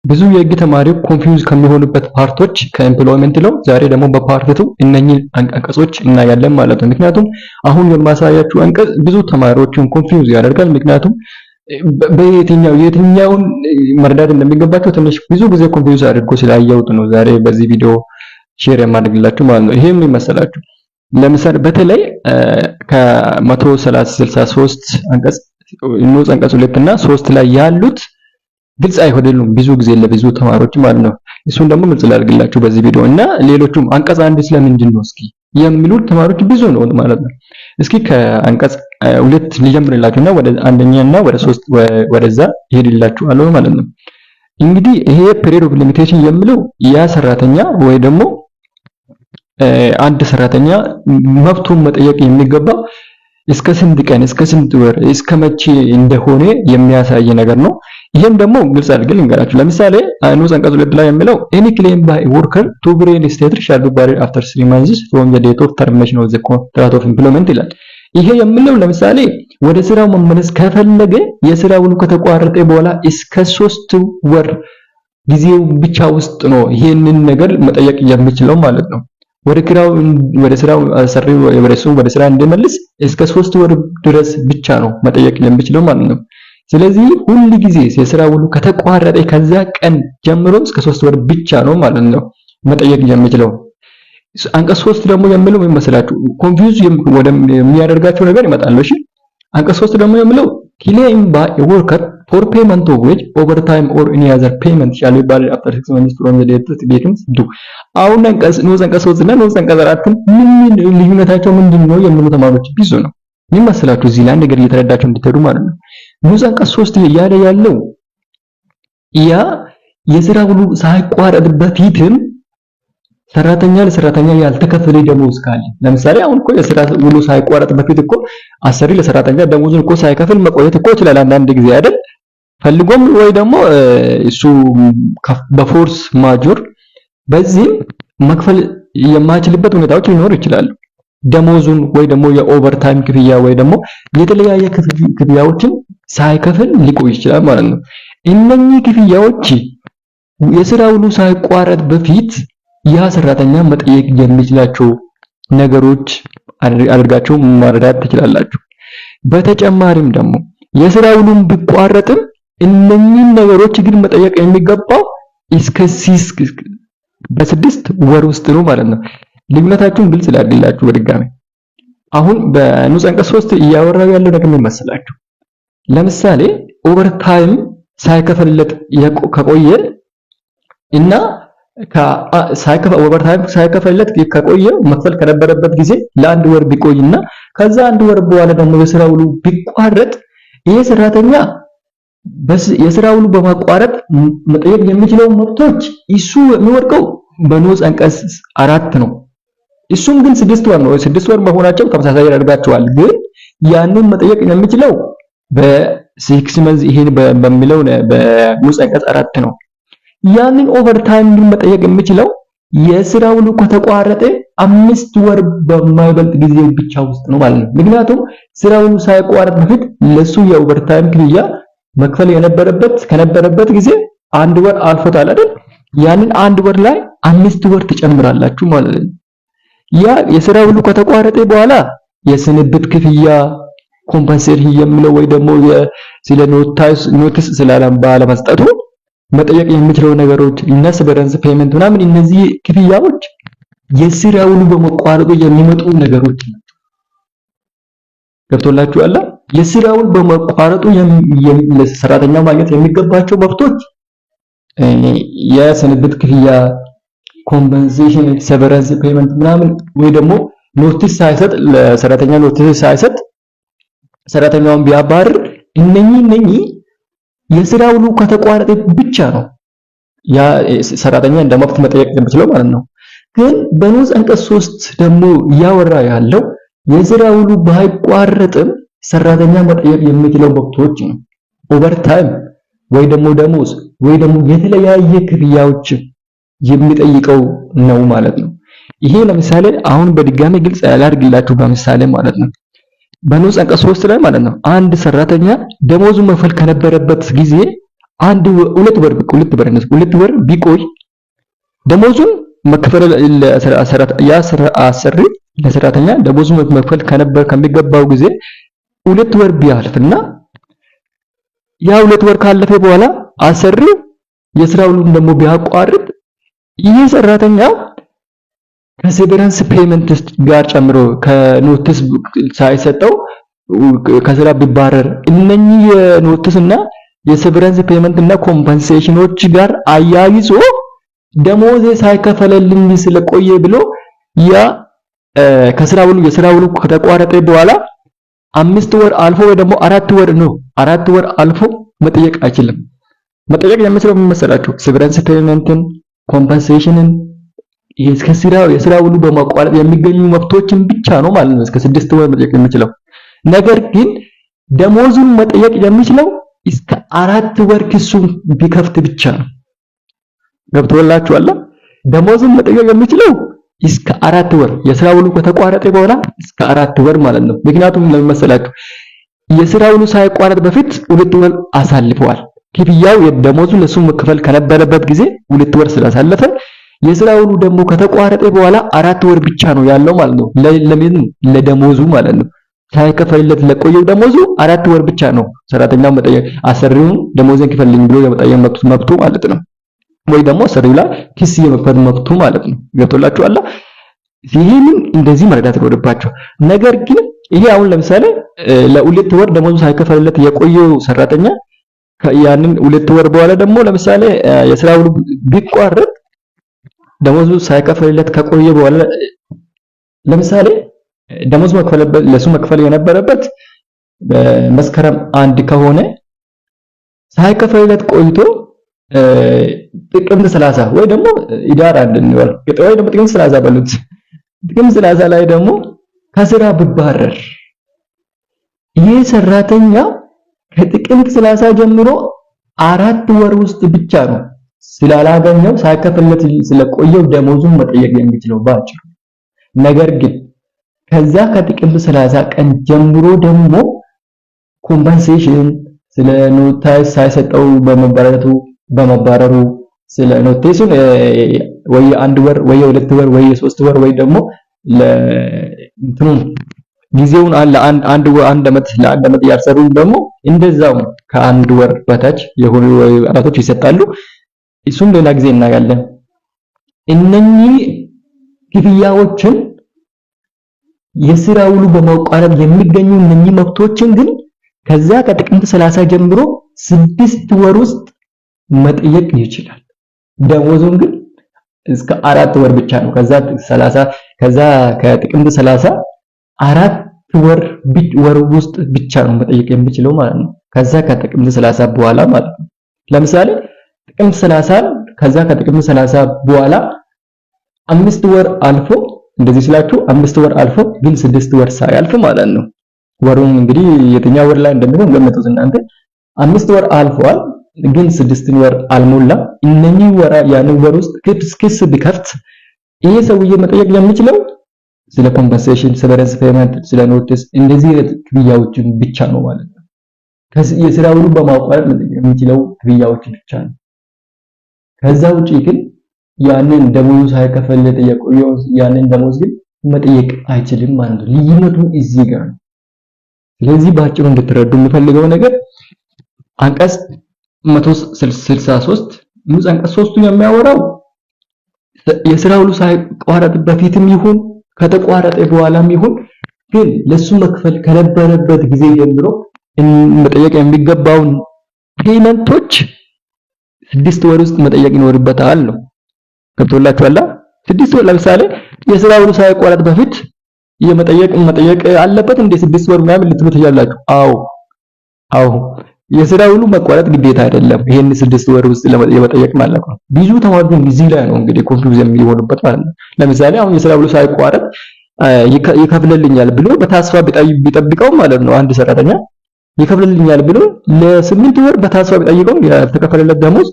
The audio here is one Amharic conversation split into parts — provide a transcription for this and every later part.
ብዙ የህግ ተማሪዎች ኮንፊውዝ ከሚሆኑበት ፓርቶች ከኤምፕሎይመንት ለው ዛሬ ደግሞ በፓርት 2 እነኚህ አንቀጾች እናያለን ማለት ነው። ምክንያቱም አሁን የማሳያችሁ አንቀጽ ብዙ ተማሪዎችን ኮንፊውዝ ያደርጋል። ምክንያቱም የትኛውን መረዳት እንደሚገባቸው ትንሽ ብዙ ጊዜ ኮንፊውዝ አድርጎ ስላየሁት ነው ዛሬ በዚህ ቪዲዮ ሼር የማደርግላችሁ ማለት ነው። ይሄም ይመስላችሁ ለምሳሌ በተለይ ከ163 አንቀጽ ንዑስ አንቀጽ 2 እና 3 ላይ ያሉት ግልጽ አይሆንም ብዙ ጊዜ ለብዙ ተማሪዎች ማለት ነው። እሱን ደግሞ ግልጽ ላድርግላችሁ በዚህ ቪዲዮ እና ሌሎቹም አንቀጽ 1 ስለምንድን ነው እስኪ የሚሉት ተማሪዎች ብዙ ነው ማለት ነው። እስኪ ከአንቀጽ 2 ልጀምርላችሁና ወደ አንደኛና ወደ 3 ወደዛ ይሄድላችኋለሁ ማለት ነው። እንግዲህ ይሄ ፔሪድ ኦፍ ሊሚቴሽን የሚለው ያ ሰራተኛ ወይ ደግሞ አንድ ሰራተኛ መብቱን መጠየቅ የሚገባው እስከ ስንት ቀን እስከ ስንት ወር እስከ መቼ እንደሆነ የሚያሳይ ነገር ነው። ይሄም ደግሞ ግልጽ አድርገን ልንገራችሁ። ለምሳሌ ንዑስ አንቀጽ 2 ላይ የሚለው any claim by a worker to be reinstated shall be barred after 3 months from the date of termination of the contract of employment ይላል። ይሄ የሚለው ለምሳሌ ወደ ስራው መመለስ ከፈለገ የስራ ውሉ ከተቋረጠ በኋላ እስከ 3 ወር ጊዜው ብቻ ውስጥ ነው ይሄንን ነገር መጠየቅ የሚችለው ማለት ነው። ወደ ስራው አሰሪው ወደ ስራ እንዲመልስ እስከ 3 ወር ድረስ ብቻ ነው መጠየቅ የሚችለው ማለት ነው። ስለዚህ ሁሉ ጊዜ የስራ ውሉ ከተቋረጠ ከዛ ቀን ጀምሮ እስከ 3 ወር ብቻ ነው ማለት ነው መጠየቅ የሚችለው። አንቀጽ 3 ደግሞ የሚለው ምን መሰላችሁ ኮንፊውዝ የሚያደርጋቸው ነገር ይመጣል። እሺ አንቀጽ 3 ደግሞ የሚለው claim by a worker for payment of wage overtime or any other payment shall be barred after 6 months from the date it begins due። አሁን ንዑስ አንቀጽ 3 እና ንዑስ አንቀጽ 4 ምን ልዩነታቸው ምንድነው የሚሉ ተማሪዎች ብዙ ነው። ምን መሰላችሁ እዚህ ላይ ነገር እየተረዳችሁ እንድትሄዱ ማለት ነው። ንዑስ አንቀጽ 3 እያለ ያለው ያ የስራ ውሉ ሳይቋረጥ በፊትም ሰራተኛ ለሰራተኛ ያልተከፈለ ደሞዝ ካለ ለምሳሌ አሁን እኮ የስራ ውሉ ሳይቋረጥ በፊት እኮ አሰሪ ለሰራተኛ ደሞዙን እኮ ሳይከፍል መቆየት እኮ ይችላል አንዳንድ ጊዜ አይደል? ፈልጎም ወይ ደግሞ እሱ በፎርስ ማጆር በዚህ መክፈል የማይችልበት ሁኔታዎች ሊኖር ይችላል። ደሞዙን ወይ ደግሞ የኦቨርታይም ክፍያ ወይ ደግሞ የተለያየ ክፍያዎችን ሳይከፍል ሊቆይ ይችላል ማለት ነው። እነኚህ ክፍያዎች የስራ ውሉ ሳይቋረጥ በፊት ያ ሰራተኛ መጠየቅ የሚችላቸው ነገሮች አድርጋችሁ ማረዳት ትችላላችሁ። በተጨማሪም ደግሞ የስራ ውሉን ቢቋረጥም እነኚህ ነገሮች ግን መጠየቅ የሚገባው እስከ በ6 ወር ውስጥ ነው ማለት ነው። ልዩነታችሁን ግልጽ ላድርግላችሁ በድጋሚ። አሁን በንዑስ አንቀጽ 3 እያወራው ያለው ነገር ምን መሰላችሁ? ለምሳሌ ኦቨርታይም ሳይከፈልለት ከቆየ እና ኦቨርታይም ሳይከፈልለት ከቆየ መክፈል ከነበረበት ጊዜ ለአንድ ወር ቢቆይና ከዛ አንድ ወር በኋላ ደግሞ የስራ ውሉ ቢቋረጥ ይሄ ሰራተኛ የስራ ውሉ በማቋረጥ መጠየቅ የሚችለው መብቶች እሱ የሚወድቀው በንዑስ አንቀጽ 4 ነው። እሱም ግን 6 ወር ነው። 6 ወር መሆናቸው ተመሳሳይ ያደርጋቸዋል። ግን ያንን መጠየቅ የሚችለው በ6 months ይሄን በሚለው በንዑስ አንቀጽ 4 ነው። ያንን ኦቨርታይም ግን መጠየቅ የሚችለው የስራ ውሉ ከተቋረጠ 5 ወር በማይበልጥ ጊዜ ብቻ ውስጥ ነው ማለት ነው። ምክንያቱም ስራ ውሉ ሳይቋረጥ በፊት ለሱ የኦቨርታይም ክፍያ መክፈል ከነበረበት ጊዜ 1 ወር አልፎታል አይደል? ያንን 1 ወር ላይ 5 ወር ትጨምራላችሁ ማለት ነው። ያ የስራ ውሉ ከተቋረጠ በኋላ የስንብት ክፍያ ኮምፐንሴሽን የሚለው ወይ ደግሞ ስለ ኖቲስ ባለመስጠቱ መጠየቅ የሚችለው ነገሮች እና ሰቨረንስ ፔመንት ምናምን እነዚህ ክፍያዎች የስራ ውሉ በመቋረጡ የሚመጡ ነገሮች ናቸው። ገብቶላችኋል? የስራ ውሉ በመቋረጡ ለሰራተኛው ማግኘት የሚገባቸው መብቶች የስንብት ክፍያ ኮምፐንሴሽን ሰቨረንስ ፔመንት ምናምን ወይ ደግሞ ኖቲስ ሳይሰጥ ለሰራተኛ ኖቲስ ሳይሰጥ ሰራተኛውን ቢያባርር እነኚህ የስራ ውሉ ከተቋረጠ ብቻ ነው ያ ሰራተኛ እንደ መብት መጠየቅ የሚችለው ማለት ነው። ግን በንዑስ አንቀጽ 3 ደግሞ ያወራ ያለው የስራ ውሉ ባይቋረጥም ሰራተኛ መጠየቅ የሚችለው መብቶች ነው። ኦቨርታይም ወይ ደግሞ ደሞዝ ወይ ደግሞ የተለያየ ክፍያዎች የሚጠይቀው ነው ማለት ነው። ይሄ ለምሳሌ አሁን በድጋሚ ግልጽ ያላድርግላችሁ በምሳሌ ማለት ነው። በንዑስ አንቀጽ 3 ላይ ማለት ነው አንድ ሰራተኛ ደሞዙ መክፈል ከነበረበት ጊዜ ሁለት ወር ቢቆይ ደሞዙን መከፈል አሰሪ ለሰራተኛ ደሞዙን መክፈል ከሚገባው ጊዜ 2 ወር ቢያልፍና ያ 2 ወር ካለፈ በኋላ አሰሪው የስራ ውሉን ደግሞ ቢያቋርጥ ይህ ሰራተኛ ከሴቨራንስ ፔመንት ጋር ጨምሮ ከኖቲስ ሳይሰጠው ከስራ ቢባረር እነኚህ የኖቲስና የሴቨራንስ ፔመንት እና ኮምፐንሴሽኖች ጋር አያይዞ ደሞዜ ሳይከፈለልኝ ስለቆየ ብሎ ያ የስራ ውሉ ከተቋረጠ በኋላ 5 ወር አልፎ ወይ ደግሞ 4 ወር አልፎ መጠየቅ አይችልም። መጠየቅ የሚችለው ምን መሰላችሁ? ሴቨራንስ ፔመንትን፣ ኮምፐንሴሽንን የስራ ውሉ በማቋረጥ የሚገኙ መብቶችን ብቻ ነው ማለት ነው። እስከ 6 ወር መጠየቅ የሚችለው ነገር ግን ደሞዙን መጠየቅ የሚችለው እስከ 4 ወር ክሱን ቢከፍት ብቻ ነው። ገብቶላችኋል? ደሞዙን መጠየቅ የሚችለው እስከ 4 ወር የስራ ውሉ ከተቋረጠ በኋላ እስከ 4 ወር ማለት ነው። ምክንያቱም ለምን መሰላችሁ? የስራ ውሉ ሳይቋረጥ በፊት 2 ወር አሳልፈዋል። ክፍያው የደሞዙ ለሱ መከፈል ከነበረበት ጊዜ 2 ወር ስላሳለፈ የስራ ውሉ ደግሞ ከተቋረጠ በኋላ 4 ወር ብቻ ነው ያለው ማለት ነው። ለምን? ለደሞዙ ማለት ነው። ሳይከፈልለት ለቆየው ደሞዙ 4 ወር ብቻ ነው ሰራተኛው መጠየቅ አሰሪውን ደሞዝን ክፈልልኝ ብሎ የመጠየቅ መብቱ ማለት ነው። ወይ ደግሞ አሰሪው ላይ ክስ የመክፈት መብቱ ማለት ነው። ገብቶላችኋል? ይሄንን እንደዚህ መረዳት ይኖርባቸው። ነገር ግን ይሄ አሁን ለምሳሌ ለ2 ወር ደሞዙ ሳይከፈልለት የቆየው ሰራተኛ ያንን 2 ወር በኋላ ደግሞ ለምሳሌ የስራ ውሉ ቢቋረጥ ደሞዙ ሳይከፈልለት ከቆየ በኋላ ለምሳሌ ደሞዝ ለሱ መክፈል የነበረበት መስከረም 1 ከሆነ ሳይከፈልለት ቆይቶ ጥቅምት 30 ወይ ደግሞ ኢዳር 1 እንበል ወይ ደግሞ ጥቅምት 30 በሉት ጥቅምት 30 ላይ ደግሞ ከስራ ቢባረር ይሄ ሰራተኛ ከጥቅምት 30 ጀምሮ 4 ወር ውስጥ ብቻ ነው ስላላገኘው ሳይከፈልለት ስለቆየው ደሞዙን መጠየቅ የሚችለው ባጭሩ። ነገር ግን ከዛ ከጥቅምት 30 ቀን ጀምሮ ደግሞ ኮምፐንሴሽን ስለ ኖቲስ ሳይሰጠው በመባረሩ ስለ ኖቲሱን ወይ 1 ወር ወይ 2 ወር ወይ 3 ወር ወይ ደግሞ ለእንትኑ ጊዜውን አንድ አመት ያልሰሩ ደግሞ እንደዛው ከ1 ወር በታች የሆኑ አራቶች ይሰጣሉ። እሱም ሌላ ጊዜ እናያለን። እነኚህ ክፍያዎችን የስራ ውሉ በማቋረጥ የሚገኙ እነኚህ መብቶችን ግን ከዛ ከጥቅምት 30 ጀምሮ 6 ወር ውስጥ መጠየቅ ይችላል። ደሞዙን ግን እስከ 4 ወር ብቻ ነው። ከዛ ከጥቅምት 30 4 ወር ውስጥ ብቻ ነው መጠየቅ የሚችለው ማለት ነው። ከዛ ከጥቅምት 30 በኋላ ማለት ነው። ለምሳሌ ጥቅምት 30 ከዛ ከጥቅምት 30 በኋላ 5 ወር አልፎ እንደዚህ ስላችሁ 5 ወር አልፎ ግን 6 ወር ሳያልፍ ማለት ነው። ወሩን እንግዲህ የትኛው ወር ላይ እንደሚሆን ገምቱት እናንተ። 5 ወር አልፏል ግን 6 ወር አልሞላ። እነኚህ ያንን ወር ውስጥ ክስ ቢከፍት ይሄ ሰውዬ መጠየቅ የሚችለው ስለ ኮምፐንሴሽን፣ ሴቨረንስ ፔመንት፣ ስለ ኖቲስ እንደዚህ ክፍያዎችን ብቻ ነው ማለት ነው። የስራ ውሉ በማቋረጥ መጠየቅ የሚችለው ክፍያዎች ብቻ ነው። ከዛ ውጪ ግን ያንን ደሞዝ ሳይከፈልለት የቆየው ያንን ደሞዝ ግን መጠየቅ አይችልም ማለት ነው። ልዩነቱ እዚህ ጋር ነው። ስለዚህ ባጭሩ እንድትረዱ የምፈልገው ነገር አንቀጽ 163 ንዑስ አንቀጽ 3 የሚያወራው የስራ ውሉ ሳይቋረጥ በፊትም ይሁን ከተቋረጠ በኋላም ይሁን ግን ለሱ መክፈል ከነበረበት ጊዜ ጀምሮ መጠየቅ የሚገባውን ፔመንቶች 6 ወር ውስጥ መጠየቅ ይኖርበታል ነው። ገብቶላችኋል? 6 ወር ለምሳሌ የስራ ውሉ ሳይቋረጥ በፊት መጠየቅ አለበት እንደ 6 ወር ምናምን ልትሉ ትችላላችሁ። አዎ የስራ ውሉ መቋረጥ ግዴታ አይደለም። ይሄን 6 ወር ውስጥ ለመጠየቅ ማለት ነው። ብዙ ተማሪዎች እዚህ ላይ ነው እንግዲህ ኮንፊውዥን የሚሆኑበት ማለት ነው። ለምሳሌ አሁን የስራ ውሉ ሳይቋረጥ ይከፍልልኛል ብሎ በተስፋ ቢጠብቀው ማለት ነው አንድ ሰራተኛ ይከፍልልኛል ብሎ ለ8 ወር በተስፋ ቢጠይቀው ያልተከፈለለት ደሞዝ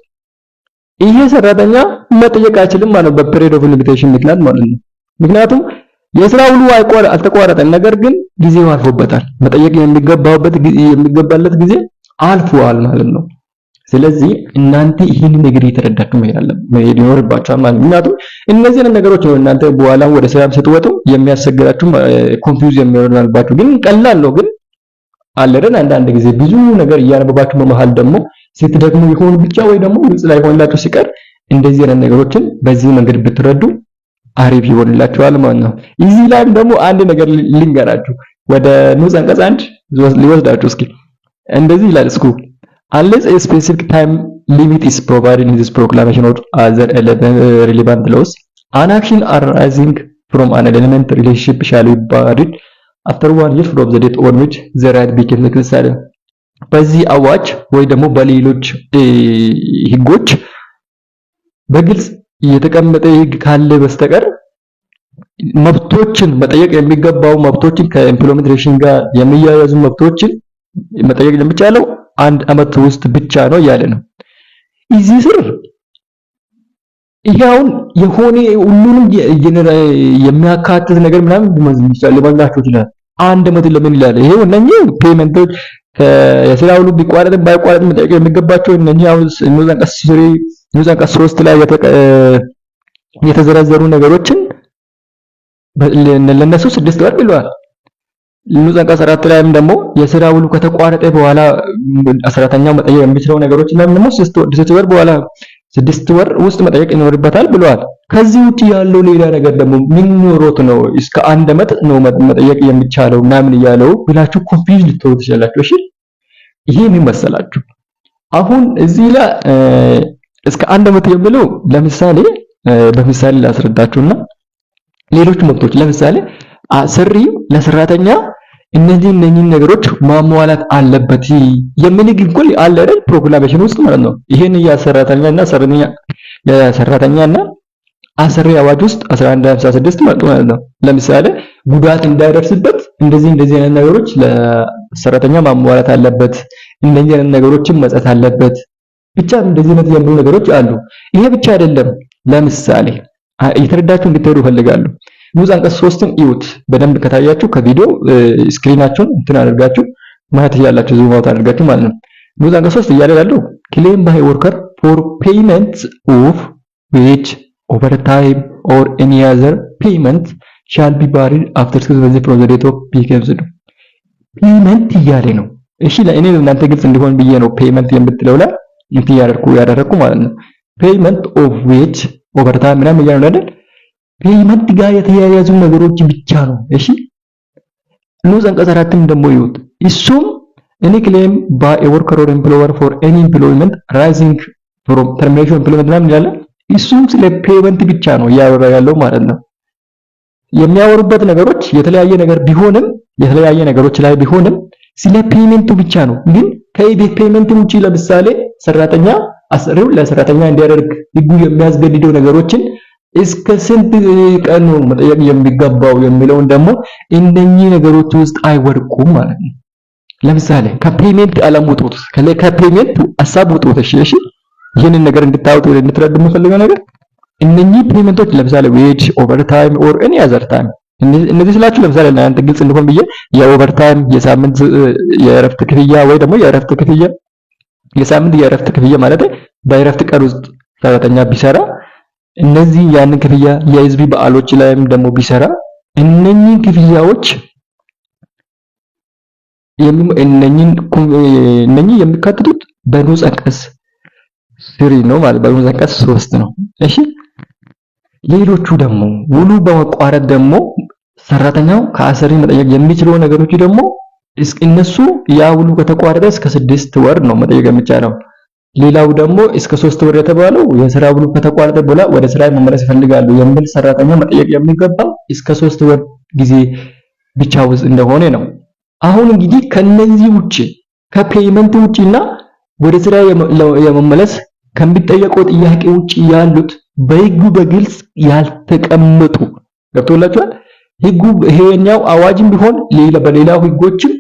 ይሄ ሰራተኛ መጠየቅ አይችልም ማለት ነው፣ በፔሪድ ኦፍ ሊሚቴሽን ምክንያት ማለት ነው። ምክንያቱም የስራ ውሉ አልተቋረጠም፣ ነገር ግን ጊዜው አልፎበታል። መጠየቅ የሚገባለት ጊዜ አልፏል ማለት ነው። ስለዚህ እናንተ ይህንን ነገር እየተረዳችሁ መሄድ ይኖርባችኋል ማለት ነው። ምክንያቱም እነዚህ ነገሮች ነው እናንተ በኋላ ወደ ስራ ስትወጡ የሚያስቸግራችሁ ኮንፊውዝ የሚሆንባችሁ። ግን ቀላል ነው። ግን አለረን አንዳንድ ጊዜ ብዙ ነገር እያነበባችሁ በመሃል ደግሞ ስትደግሙ ይሆን ብቻ ወይ ደግሞ ግልጽ ላይ ሆንላችሁ ሲቀር እንደዚህ አይነት ነገሮችን በዚህ መንገድ ብትረዱ አሪፍ ይሆንላችኋል ማለት ነው። እዚህ ላይም ደግሞ አንድ ነገር ልንገራችሁ። ወደ ንዑስ አንቀጽ 1 ሊወስዳችሁ እስኪ እንደዚህ ይላል እስኩ unless a specific time limit is provided in this proclamation or other relevant laws, an action arising from an element relationship shall be barred after 1 year from the date on which the right became necessary. በዚህ አዋጅ ወይ ደግሞ በሌሎች ህጎች በግልጽ የተቀመጠ ህግ ካለ በስተቀር መብቶችን መጠየቅ የሚገባው መብቶችን ከኢምፕሎይመንት ሪሌሽን ጋር የሚያያዙ መብቶችን መጠየቅ የሚቻለው 1 አመት ውስጥ ብቻ ነው ያለ ነው። እዚህ ስር ይሄውን የሆነ ሁሉንም የሚያካትት ነገር ምናምን ሊመስላችሁ ይችላል። 1 አመት ለምን ይላል? ይሄው እነኚህ ፔመንቶች የስራ ሁሉ ቢቋረጥም ባይቋረጥም መጠየቅ የሚገባቸው እነኚህ አሁን ንዑስ አንቀጽ 3 ላይ የተዘረዘሩ ነገሮችን ለነሱ 6 ወር ብለዋል። ንዑስ አንቀጽ 4 ላይም ደግሞ የስራ ውሉ ከተቋረጠ በኋላ ሰራተኛው መጠየቅ የሚችለው ነገሮች ላይ ደግሞ 6 ወር በኋላ 6 ወር ውስጥ መጠየቅ ይኖርበታል ብለዋል። ከዚህ ውጪ ያለው ሌላ ነገር ደግሞ ምን ኖሮት ነው እስከ 1 አመት ነው መጠየቅ የሚቻለው እና ምን ያለው ብላችሁ ኮንፊውዝ ልትሆኑ ትችላላችሁ። እሺ ይሄ ምን መሰላችሁ? አሁን እዚህ ላይ እስከ 1 አመት የሚለው ለምሳሌ በምሳሌ ላስረዳችሁና ሌሎች መብቶች ለምሳሌ አሰሪው ለሰራተኛ እነኚህን ነገሮች ማሟላት አለበት የሚል ህግ አለ አይደል? ፕሮክላሜሽን ውስጥ ማለት ነው። ይሄን የሰራተኛና አሰሪ አዋጅ ውስጥ 1156 ማለት ነው። ለምሳሌ ጉዳት እንዳይደርስበት እንደዚህ አይነት ነገሮች ለሰራተኛ ማሟላት አለበት፣ እነኚህ አይነት ነገሮችን መጻፍ አለበት። ብቻ እንደዚህ አይነት የሚሉ ነገሮች አሉ። ይሄ ብቻ አይደለም። ለምሳሌ እየተረዳችሁ እንድትሄዱ እፈልጋለሁ። ንዑስ አንቀጽ 3ን እዩት። በደንብ ከታያችሁ ከቪዲዮ ስክሪናችሁን እንትን አድርጋችሁ ማየት ያላችሁ ዙም አውት አድርጋችሁ ማለት ነው። ንዑስ አንቀጽ 3 እያለ ያለው claim by worker for payment of wage, overtime or any other payment shall be barred after 6 months from the date of becomes due. ፔመንት እያለ ነው። እሺ ለእኔ እናንተ ግልጽ እንዲሆን ብዬ ነው ፔመንት የምትለው ላይ እንትን ያደረኩ ማለት ነው። ፔመንት ኦፍ ዌጅ ኦቨርታይም ምናምን እያለ ነው አይደል? ፔመንት ጋር የተያያዙ ነገሮች ብቻ ነው። እሺ ንዑስ አንቀጽ 4ም ደግሞ ይወጥ እሱም any claim by a worker or employer for any employment arising from termination of employment ምናምን ይላል። እሱም ስለ ፔመንት ብቻ ነው ያወራ ያለው ማለት ነው። የሚያወሩበት ነገሮች የተለያየ ነገር ቢሆንም የተለያየ ነገሮች ላይ ቢሆንም ስለ ፔመንቱ ብቻ ነው። ግን ከቤት ፔመንት ውጪ ለምሳሌ ሰራተኛ አሰሪው ለሰራተኛ እንዲያደርግ ህጉ የሚያስገድደው ነገሮችን እስከ ስንት ቀን ነው መጠየቅ የሚገባው የሚለውን ደግሞ እነኚህ ነገሮች ውስጥ አይወድቁም ማለት ነው። ለምሳሌ ከፔመንት አላሙጡት ከፔመንት አሳቡጡት። እሺ ይሄንን ነገር እንድታውጡ እንድትረዱ የምፈልገው ነገር እነኚህ ፔመንቶች ለምሳሌ ዌጅ ኦቨርታይም ኦር ኤኒ አዘር ታይም እነዚህ ስላችሁ ለምሳሌ እናንተ ግልጽ እንዲሆን ብዬ የኦቨርታይም የሳምንት የእረፍት ክፍያ ወይ ደግሞ የእረፍት ክፍያ የሳምንት የእረፍት ክፍያ ማለት በእረፍት ቀን ውስጥ ሰራተኛ ቢሰራ እነዚህ ያንን ክፍያ የህዝብ በዓሎች ላይም ደግሞ ቢሰራ እነኚህ ክፍያዎች እነኚህ የሚካተቱት በንዑስ አንቀጽ 3 ነው ማለት በንዑስ አንቀጽ 3 ነው። እሺ ሌሎቹ ደግሞ ውሉ በመቋረጥ ደግሞ ሰራተኛው ከአሰሪ መጠየቅ የሚችለው ነገሮች ደግሞ እነሱ ያ ውሉ ከተቋረጠ እስከ 6 ወር ነው መጠየቅ የሚቻለው። ሌላው ደግሞ እስከ 3 ወር የተባለው የሥራ ውሉ ከተቋረጠ በኋላ ወደ ስራ መመለስ ይፈልጋሉ የሚል ሰራተኛ መጠየቅ የሚገባው እስከ 3 ወር ጊዜ ብቻ ውስጥ እንደሆነ ነው። አሁን እንግዲህ ከነዚህ ውጪ ከፔመንት ውጪና ወደ ስራ የመመለስ ከሚጠየቀው ጥያቄ ውጪ ያሉት በህጉ በግልጽ ያልተቀመጡ ገብቶላችኋል። ህጉ ይሄኛው አዋጅም ቢሆን በሌላው ህጎችም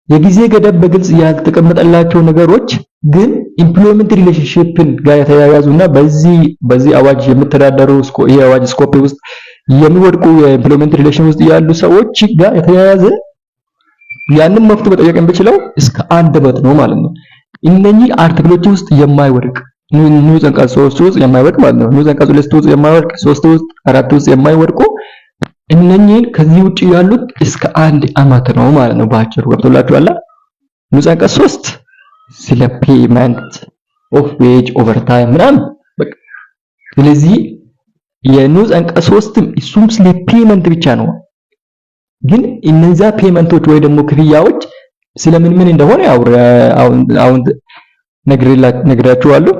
የጊዜ ገደብ በግልጽ ያልተቀመጠላቸው ነገሮች ግን ኢምፕሎይመንት ሪሌሽንሺፕን ጋር የተያያዙና በዚህ አዋጅ የሚተዳደሩ ይሄ አዋጅ ስኮፕ ውስጥ የሚወድቁ የኢምፕሎይመንት ሪሌሽን ውስጥ ያሉ ሰዎች ጋር የተያያዘ ያንን መፍቱ መጠየቅ የሚችለው እስከ 1 አመት ነው ማለት ነው። እነኚህ አርቲክሎች ውስጥ የማይወድቅ ንዑስ አንቀጽ 3 ውስጥ የማይወድቅ ማለት ነው። ንዑስ አንቀጽ 2 ውስጥ የማይወድቅ 3 ውስጥ 4 ውስጥ የማይወድቁ እነኚህን ከዚህ ውጪ ያሉት እስከ 1 አመት ነው ማለት ነው። በአጭሩ ገብቶላችኋል። ንዑስ አንቀጽ 3 ስለ ፔመንት ኦፍ ዌጅ ኦቨርታይም ምናምን በቃ። ስለዚህ የንዑስ አንቀጽ 3ም እሱም ስለ ፔመንት ብቻ ነው። ግን እነዛ ፔመንቶች ወይ ደግሞ ክፍያዎች ስለምን ምን እንደሆነ ያው አሁን ነግራችኋለሁ።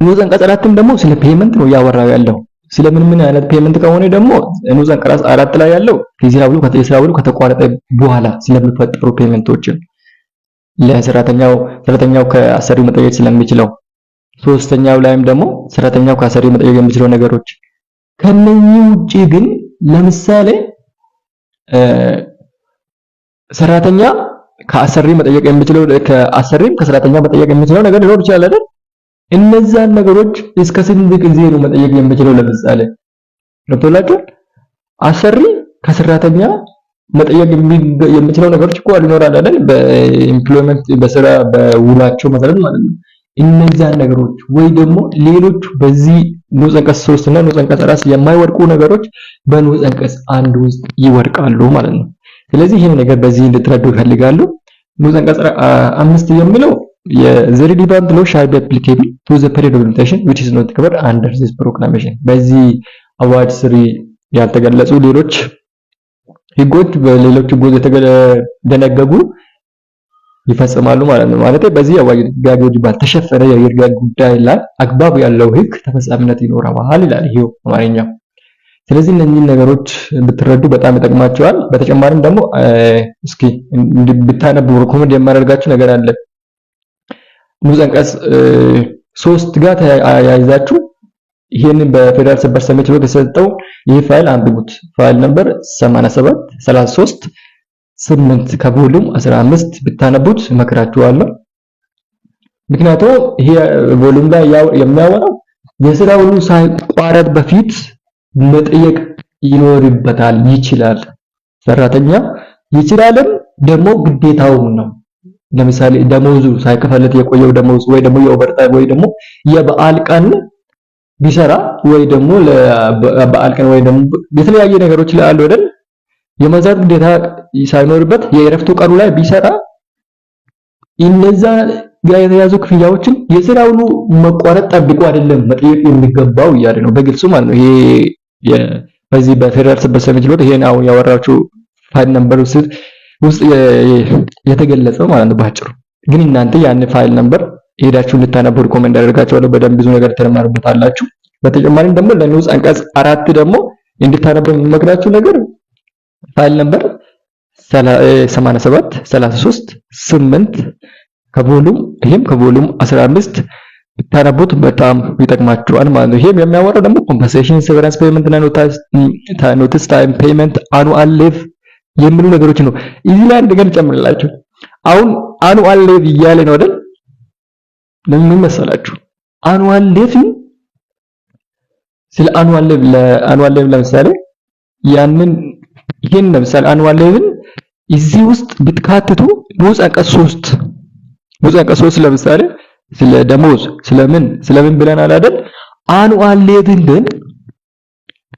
ንዑስ አንቀጽ 4ም ደግሞ ስለ ፔመንት ነው ያወራው ያለው። ስለምን ምን አይነት ፔመንት ከሆነ ደግሞ ንዑስ አንቀጽ 4 ላይ ያለው የስራ ውሉ ከተቋረጠ በኋላ ስለሚፈጠሩ ፔመንቶችን ለሰራተኛው ከአሰሪው መጠየቅ ስለሚችለው፣ ሶስተኛው ላይም ደግሞ ሰራተኛው ከአሰሪው መጠየቅ የሚችለው ነገሮች። ከነኚህ ውጪ ግን ለምሳሌ ሰራተኛ ከአሰሪ መጠየቅ የሚችለው ከአሰሪም ከሰራተኛ መጠየቅ የሚችለው ነገር ሊኖር ይችላል አይደል? እነዛን ነገሮች እስከ ስንት ጊዜ ነው መጠየቅ የሚችለው? ለምሳሌ ገብቶላችሁ? አሰሪ ከሰራተኛ መጠየቅ የሚችለው ነገሮች እኮ ይኖራል አይደል? በኤምፕሎይመንት በስራ በውላቸው መሰረት ማለት ነው። እነዛን ነገሮች ወይ ደግሞ ሌሎች በዚህ ንዑስ አንቀጽ 3 እና ንዑስ አንቀጽ 4 የማይወድቁ ነገሮች በንዑስ አንቀጽ 1 ውስጥ ይወድቃሉ ማለት ነው። ስለዚህ ይሄን ነገር በዚህ እንድትረዱ ይፈልጋሉ። ንዑስ አንቀጽ 5 የሚለው the relevant law shall be applicable to the period of limitation which is not covered under this proclamation። በዚህ አዋጅ ስር ያልተገለጹ ሌሎች ህጎች በሌሎች ህጎች የተደነገጉ ይፈጽማሉ ማለት ነው። ማለት በዚህ አዋጅ ድንጋጌዎች ባልተሸፈነ የይርጋ ጉዳይ ላይ አግባብ ያለው ህግ ተፈጻሚነት ይኖረዋል ይላል ይሄው አማርኛ። ስለዚህ እነዚህ ነገሮች ብትረዱ በጣም ይጠቅማቸዋል። በተጨማሪም ደግሞ እስኪ ብታነቡ ሪኮመንድ የማደርጋችሁ ነገር አለ። ንዑስ አንቀጽ 3 ጋር ተያይዛችሁ ይሄንን በፌደራል ሰበር ሰሚ ችሎት የተሰጠው ይህ ፋይል አንብቡት። ፋይል ነምበር 87 33 8 ከቮሉም 15 ብታነቡት እመክራችኋለሁ። ምክንያቱም ይሄ ቮሉም ላይ የሚያወራው የስራ ውሉ ሳይቋረጥ በፊት መጠየቅ ይኖርበታል። ይችላል፣ ሰራተኛ ይችላልም ደግሞ ግዴታውም ነው። ለምሳሌ ደሞዙ ሳይከፈለት የቆየው ደሞዝ ወይ ደግሞ የኦቨርታይም ወይ ደግሞ የበዓል ቀን ቢሰራ ወይ ደግሞ ለበዓል ቀን ወይ ደግሞ የተለያየ ነገሮች ላይ አሉ አይደል? የመዛት ግዴታ ሳይኖርበት የእረፍቱ ቀኑ ላይ ቢሰራ እነዛ ጋር የተያዙ ክፍያዎችን የስራ ውሉ መቋረጥ ጠብቆ አይደለም መጠየቅ የሚገባው እያለ ነው በግልጹ ማለት ነው። ይሄ በዚህ በፌደራል ሰበር ሰሚ ችሎት ይሄን አሁን ያወራችሁ ፋይል ነምበር ውስጥ የተገለጸው ማለት ነው ባጭሩ። ግን እናንተ ያን ፋይል ነምበር ሄዳችሁ እንድታነቡ ሪኮመንድ አደርጋችኋለሁ። በደንብ ብዙ ነገር ተማሩበታላችሁ። በተጨማሪም ደግሞ ለንዑስ አንቀጽ 4 ደግሞ እንድታነቡ የምመክራችሁ ነገር ፋይል ነምበር 87 33 8 ከቮሉም 15 ብታነቡት በጣም ይጠቅማችኋል ማለት ነው። ይሄም የሚያወራው ደግሞ ኮምፐንሴሽን፣ ሴቨራንስ ፔመንት እና ኖቲስ ታይም ፔመንት፣ አኑአል ሊቭ የሚሉ ነገሮች ነው። እዚህ ላይ እንደገና ጨምርላችሁ። አሁን አኑአል ሊቭ እያለ ነው አይደል? ለምን መሰላችሁ? አኑአል ሊቭ ስለ አኑአል ሊቭ ለምሳሌ ይሄን ለምሳሌ አኑአል ሊቭን እዚህ ውስጥ ብትካትቱ ንዑስ አንቀጽ 3 ለምሳሌ ስለ ደሞዝ ስለምን ብለናል አይደል? አኑአል ሊቭን ግን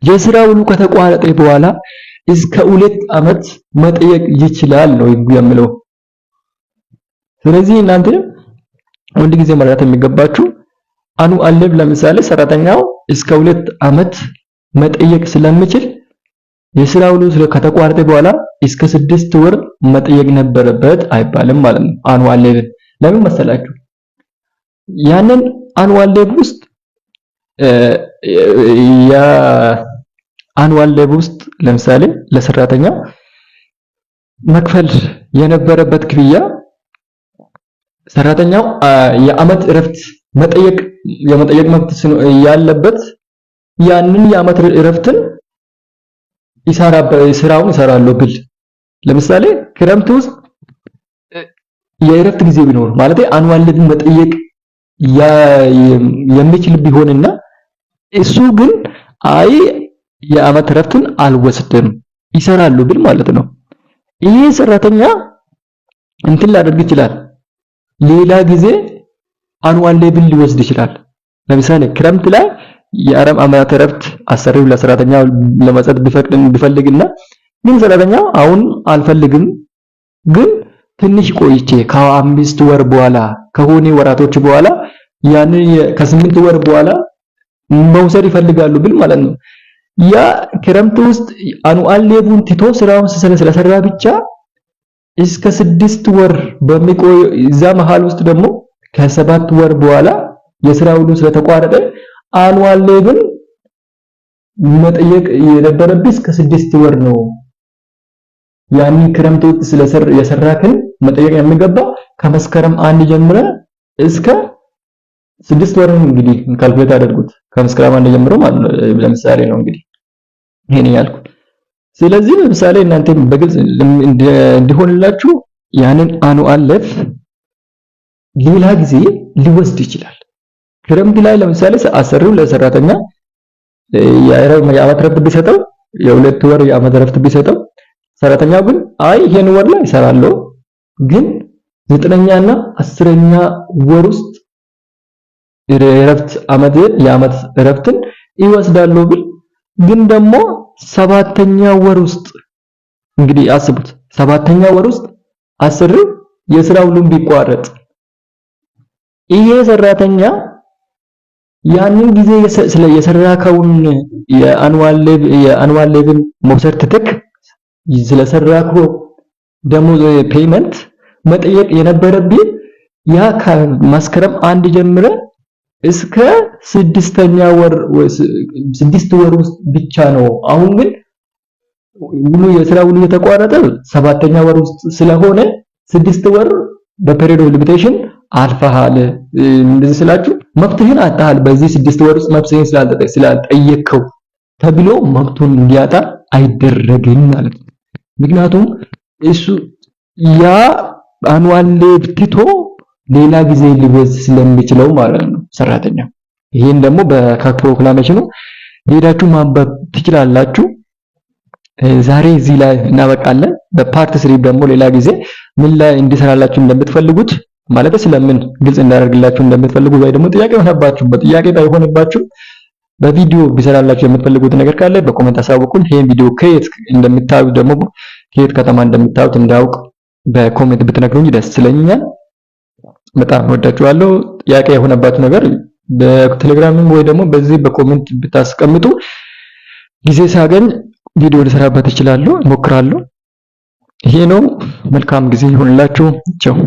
የስራ ውሉ ከተቋረጠ በኋላ እስከ 2 አመት መጠየቅ ይችላል ነው የሚለው። ስለዚህ እናንተ አንድ ጊዜ መረዳት የሚገባችሁ አኑአል ሊቭ ለምሳሌ ሰራተኛው እስከ 2 አመት መጠየቅ ስለሚችል የስራ ውሉ ከተቋረጠ በኋላ እስከ 6 ወር መጠየቅ ነበረበት አይባልም ማለት ነው። አኑአል ሊቭ ለምን መሰላችሁ? ያንን አኑአል ሊቭ ውስጥ አኑአል ሊቭ ውስጥ ለምሳሌ ለሰራተኛው መክፈል የነበረበት ክፍያ ሰራተኛው የአመት እረፍት የመጠየቅ መብት ያለበት ያንን የአመት እረፍትን ስራውን ይሰራሉ ብል ለምሳሌ ክረምት ውስጥ የእረፍት ጊዜ ቢኖር ማለት አኑአል ሊቭ መጠየቅ የሚችል ቢሆንና እሱ ግን አይ የአመት እረፍትን አልወስድም ይሰራሉ ብል ማለት ነው። ይሄ ሰራተኛ እንትን ላደርግ ይችላል። ሌላ ጊዜ አኑዋል ሌቭል ሊወስድ ይችላል። ለምሳሌ ክረምት ላይ የአረም ዓመት እረፍት አሰሪው ለሰራተኛው ለመስጠት ቢፈልግና ግን ሰራተኛው አሁን አልፈልግም ግን ትንሽ ቆይቼ ከ5 ወር በኋላ ከሆነ ወራቶች በኋላ ያንን ከ8 ወር በኋላ መውሰድ ይፈልጋሉ ብል ማለት ነው። ያ ክረምት ውስጥ አኑአል ሌቭን ትቶ ስራውን ስለሰራ ብቻ እስከ 6 ወር በሚቆይ እዛ መሃል ውስጥ ደግሞ ከ7 ወር በኋላ የስራው ሁሉ ስለተቋረጠ አኑአል ሌቭን መጠየቅ የነበረብህ እስከ 6 ወር ነው። ያንን ክረምት ውስጥ የሰራክን መጠየቅ የሚገባው ከመስከረም 1 ጀምረ እስከ 6 ወር እንግዲህ ካልኩሌት አድርጉት። ከመስከረም 1 ጀምሮ ማለት ነው። ለምሳሌ ነው እንግዲህ ይሄን ያልኩት። ስለዚህ ለምሳሌ እናንተ በግልጽ እንዲሆንላችሁ ያንን አኑአል ሌቭ ሌላ ጊዜ ሊወስድ ይችላል። ክረምት ላይ ለምሳሌ አሰሪው ለሰራተኛ የዓመት ረፍት ቢሰጠው የ2 ወር የዓመት ረፍት ቢሰጠው ሰራተኛው ግን አይ ይሄን ወር ላይ እሰራለሁ ግን 9ኛና 10ኛ ወር ውስጥ የዓመት ረፍትን ይወስዳለሁ ብል ግን ደግሞ 7ኛ ወር ውስጥ እንግዲህ አስቡት 7ኛ ወር ውስጥ አሰሪው የስራው ሁሉ ቢቋረጥ ይሄ ሰራተኛ ያንን ጊዜ የሰራከውን የአኑአል ሌቭን መውሰድ ትተክ ስለሰራከው ደሞዝ ፔመንት መጠየቅ የነበረብህ ያ ከመስከረም 1 ጀምረ እስከ 6ኛ ወር 6 ወር ውስጥ ብቻ ነው። አሁን ግን ሁሉ የስራው ሁሉ የተቋረጠ 7ኛ ወር ውስጥ ስለሆነ 6 ወር በፔሪድ ኦፍ ሊሚቴሽን አልፈሃል። እንደዚህ ስላችሁ መብትህን አጣሃል። በዚህ 6 ወር ውስጥ መብትህን ስላልጠየቅከው ተብሎ መብቱን እንዲያጣ አይደረግም ማለት ነው። ምክንያቱም እሱ ያ አኑአል ሌቭ ትቶ ሌላ ጊዜ ሊወስድ ስለሚችለው ማለት ነው ሰራተኛ። ይሄን ደግሞ በፕሮክላሜሽኑ ሄዳችሁ ማንበብ ትችላላችሁ። ዛሬ እዚህ ላይ እናበቃለን። በፓርት 3 ደግሞ ሌላ ጊዜ ምን ላይ እንዲሰራላችሁ እንደምትፈልጉት ማለት ስለምን ግልጽ እንዳደርግላችሁ እንደምትፈልጉ ወይ ደግሞ ጥያቄ ሆነባችሁ በጥያቄ ባይሆንባችሁ በቪዲዮ ቢሰራላችሁ የምትፈልጉት ነገር ካለ በኮሜንት አሳውቁን። ይሄን ቪዲዮ ከየት እንደምታዩት ደግሞ ከየት ከተማ እንደምታዩት እንዳውቅ በኮሜንት ብትነግሩኝ ደስ ይለኛል። በጣም ወዳችኋለሁ። ጥያቄ የሆነባችሁ ነገር በቴሌግራምም ወይ ደግሞ በዚህ በኮሜንት ብታስቀምጡ ጊዜ ሳገኝ ቪዲዮ ልሰራበት እችላለሁ፣ እሞክራለሁ። ይሄ ነው። መልካም ጊዜ ይሁንላችሁ። ቻው።